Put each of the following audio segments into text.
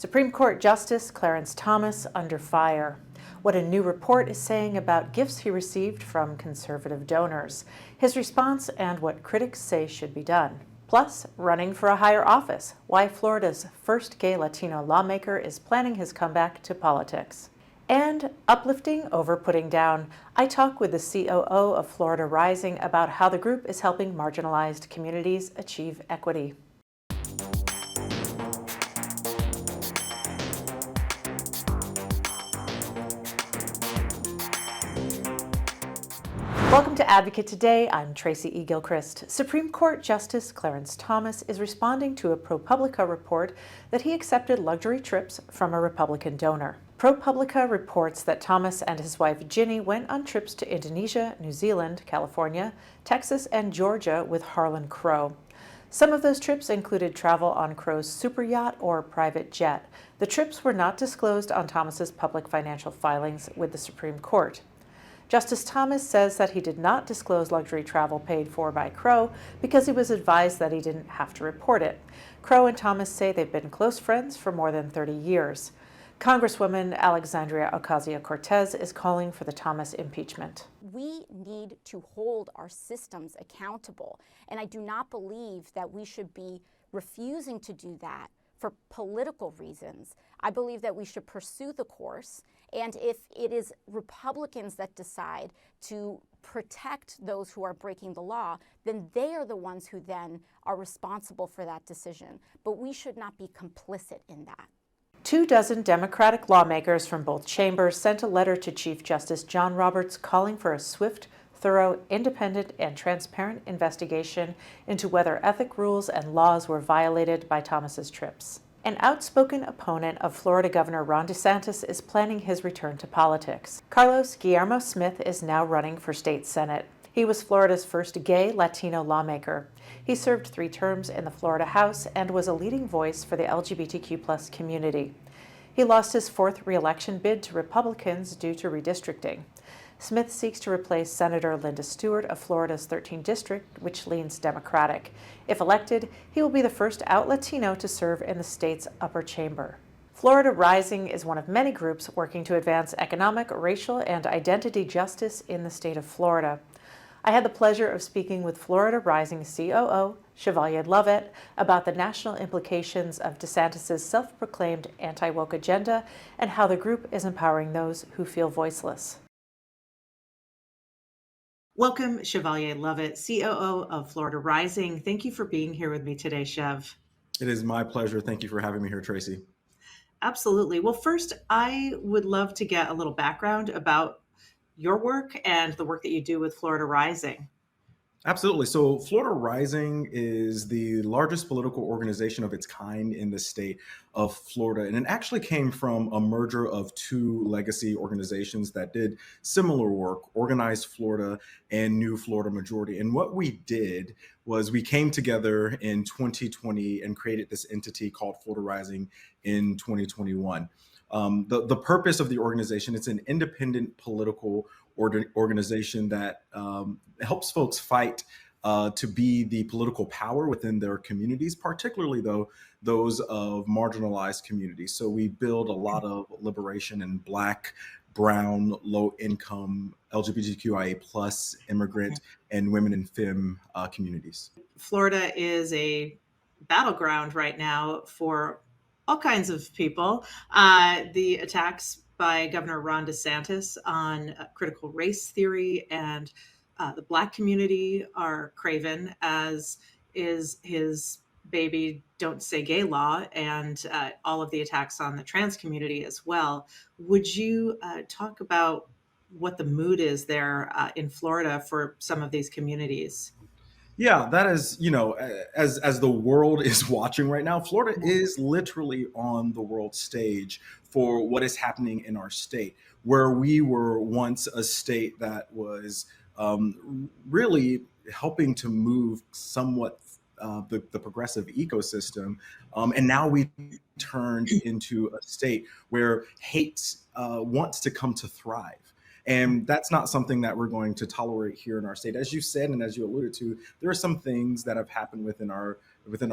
Supreme Court Justice Clarence Thomas under fire. What a new report is saying about gifts he received from conservative donors, his response, and what critics say should be done. Plus, running for a higher office, why Florida's first gay Latino lawmaker is planning his comeback to politics. And uplifting over putting down, I talk with the COO of Florida Rising about how the group is helping marginalized communities achieve equity. Welcome to Advocate Today. I'm Tracy E. Gilchrist. Supreme Court Justice Clarence Thomas is responding to a ProPublica report that he accepted luxury trips from a Republican donor. ProPublica reports that Thomas and his wife Ginny went on trips to Indonesia, New Zealand, California, Texas, and Georgia with Harlan Crow. Some of those trips included travel on Crow's super yacht or private jet. The trips were not disclosed on Thomas's public financial filings with the Supreme Court. Justice Thomas says that he did not disclose luxury travel paid for by Crow because he was advised that he didn't have to report it. Crow and Thomas say they've been close friends for more than 30 years. Congresswoman Alexandria Ocasio-Cortez is calling for the Thomas impeachment. We need to hold our systems accountable, and I do not believe that we should be refusing to do that for political reasons. I believe that we should pursue the course, and if it is Republicans that decide to protect those who are breaking the law, then they are the ones who then are responsible for that decision. But we should not be complicit in that. 24 Democratic lawmakers from both chambers sent a letter to Chief Justice John Roberts calling for a swift, thorough, independent, and transparent investigation into whether ethic rules and laws were violated by Thomas's trips. An outspoken opponent of Florida Governor Ron DeSantis is planning his return to politics. Carlos Guillermo Smith is now running for state senate. He was Florida's first gay Latino lawmaker. He served 3 terms in the Florida House and was a leading voice for the LGBTQ+ community. He lost his 4th re-election bid to Republicans due to redistricting. Smith seeks to replace Senator Linda Stewart of Florida's 13th district, which leans Democratic. If elected, he will be the first out Latino to serve in the state's upper chamber. Florida Rising is one of many groups working to advance economic, racial, and identity justice in the state of Florida. I had the pleasure of speaking with Florida Rising COO, Chevalier Lovett, about the national implications of DeSantis' self-proclaimed anti-woke agenda and how the group is empowering those who feel voiceless. Welcome, Chevalier Lovett, COO of Florida Rising. Thank you for being here with me today, Chev. It is my pleasure. Thank you for having me here, Tracy. Absolutely. Well, first, I would love to get a little background about your work and the work that you do with Florida Rising. Absolutely. So Florida Rising is the largest political organization of its kind in the state of Florida. And it actually came from a merger of 2 legacy organizations that did similar work, Organized Florida and New Florida Majority. And what we did was we came together in 2020 and created this entity called Florida Rising in 2021. The purpose of the organization, it's an independent political organization that helps folks fight to be the political power within their communities, particularly though those of marginalized communities. So we build a lot of liberation in Black, brown, low income, LGBTQIA plus, immigrant, and women and femme communities. Florida is a battleground right now for all kinds of people. The attacks by Governor Ron DeSantis on critical race theory and the Black community are craven, as is his baby Don't Say Gay law and all of the attacks on the trans community as well. Would you talk about what the mood is there in Florida for some of these communities? Yeah, that is, as the world is watching right now, Florida is literally on the world stage for what is happening in our state, where we were once a state that was really helping to move somewhat the progressive ecosystem. And now we turned into a state where hate wants to come to thrive. And that's not something that we're going to tolerate here in our state. As you said, and as you alluded to, there are some things that have happened within our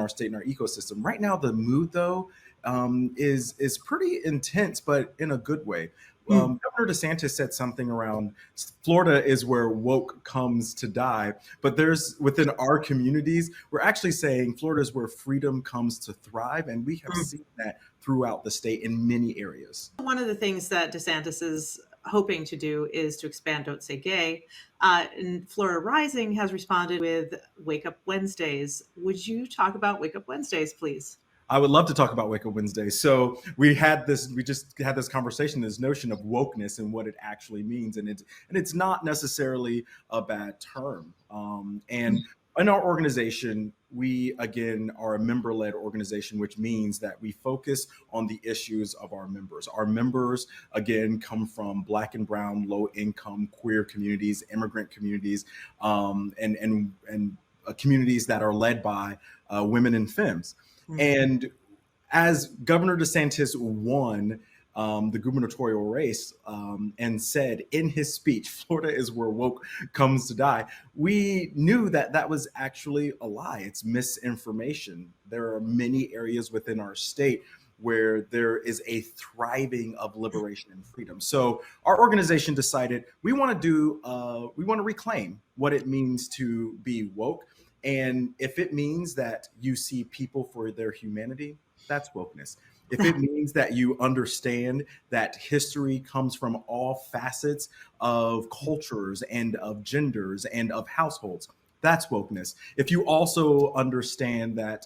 state and our ecosystem. Right now, the mood, though, is pretty intense, but in a good way. Governor DeSantis said something around Florida is where woke comes to die, but there's within our communities, we're actually saying Florida is where freedom comes to thrive, and we have seen that throughout the state in many areas. One of the things that DeSantis is hoping to do is to expand Don't Say Gay. And Florida Rising has responded with Wake Up Wednesdays. Would you talk about Wake Up Wednesdays, please? I would love to talk about Wake Up Wednesday. So we just had this conversation, this notion of wokeness and what it actually means, and it's not necessarily a bad term. And in our organization, we again are a member-led organization, which means that we focus on the issues of our members. Our members again come from Black and Brown, low-income, queer communities, immigrant communities, and communities that are led by women and femmes. And as Governor DeSantis won the gubernatorial race and said in his speech, Florida is where woke comes to die, we knew that that was actually a lie. It's misinformation. There are many areas within our state where there is a thriving of liberation and freedom. So our organization decided we want to reclaim what it means to be woke. And if it means that you see people for their humanity, that's wokeness. If it means that you understand that history comes from all facets of cultures and of genders and of households, that's wokeness. If you also understand that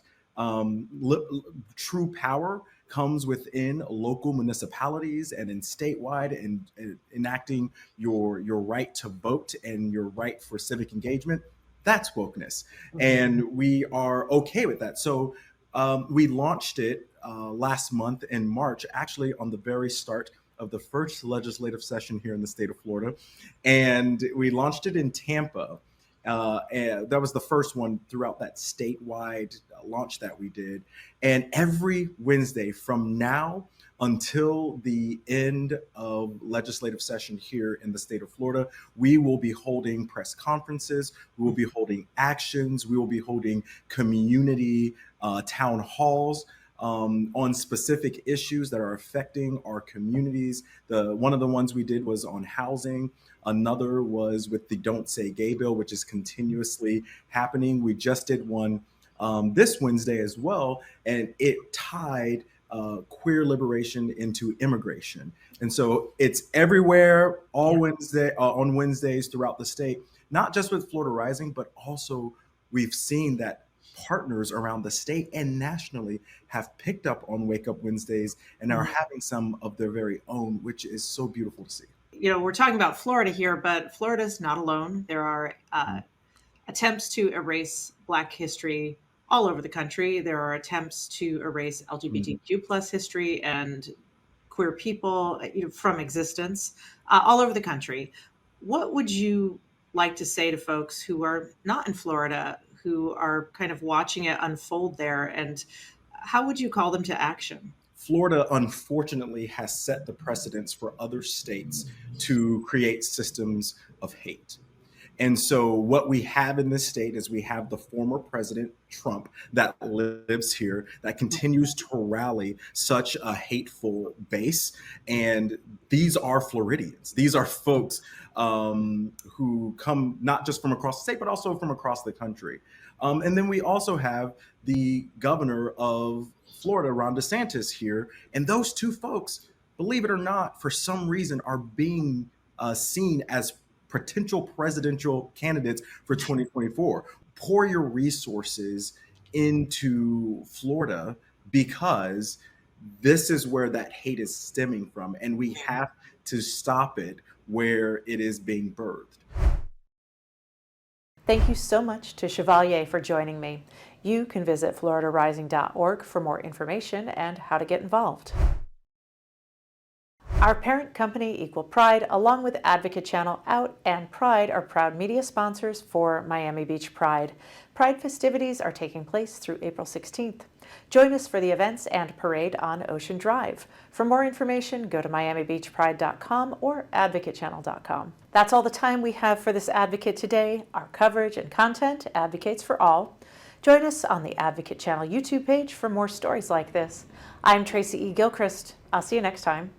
true power comes within local municipalities and in statewide and enacting your right to vote and your right for civic engagement, that's wokeness. And we are okay with that. So we launched it last month in March, actually on the very start of the first legislative session here in the state of Florida. And we launched it in Tampa. And that was the first one throughout that statewide launch that we did. And every Wednesday from now until the end of legislative session here in the state of Florida, we will be holding press conferences, we will be holding actions, we will be holding community town halls on specific issues that are affecting our communities. One of the ones we did was on housing. Another was with the Don't Say Gay bill, which is continuously happening. We just did one this Wednesday as well, and it tied queer liberation into immigration. And so it's everywhere, all Wednesday on Wednesdays throughout the state, not just with Florida Rising, but also we've seen that partners around the state and nationally have picked up on Wake Up Wednesdays and are having some of their very own, which is so beautiful to see. You know, we're talking about Florida here, but Florida's not alone. There are attempts to erase Black history all over the country. There are attempts to erase LGBTQ plus history and queer people from existence all over the country. What would you like to say to folks who are not in Florida, who are kind of watching it unfold there, and how would you call them to action? Florida, unfortunately, has set the precedence for other states to create systems of hate. And so what we have in this state is we have the former President Trump that lives here, that continues to rally such a hateful base. And these are Floridians. These are folks who come not just from across the state, but also from across the country. And then we also have the governor of Florida, Ron DeSantis, here. And those two folks, believe it or not, for some reason are being seen as potential presidential candidates for 2024. Pour your resources into Florida because this is where that hate is stemming from, and we have to stop it where it is being birthed. Thank you so much to Chevalier for joining me. You can visit floridarising.org for more information and how to get involved. Our parent company, Equal Pride, along with Advocate Channel Out and Pride, are proud media sponsors for Miami Beach Pride. Pride festivities are taking place through April 16th. Join us for the events and parade on Ocean Drive. For more information, go to miamibeachpride.com or advocatechannel.com. That's all the time we have for this Advocate today. Our coverage and content advocates for all. Join us on the Advocate Channel YouTube page for more stories like this. I'm Tracy E. Gilchrist. I'll see you next time.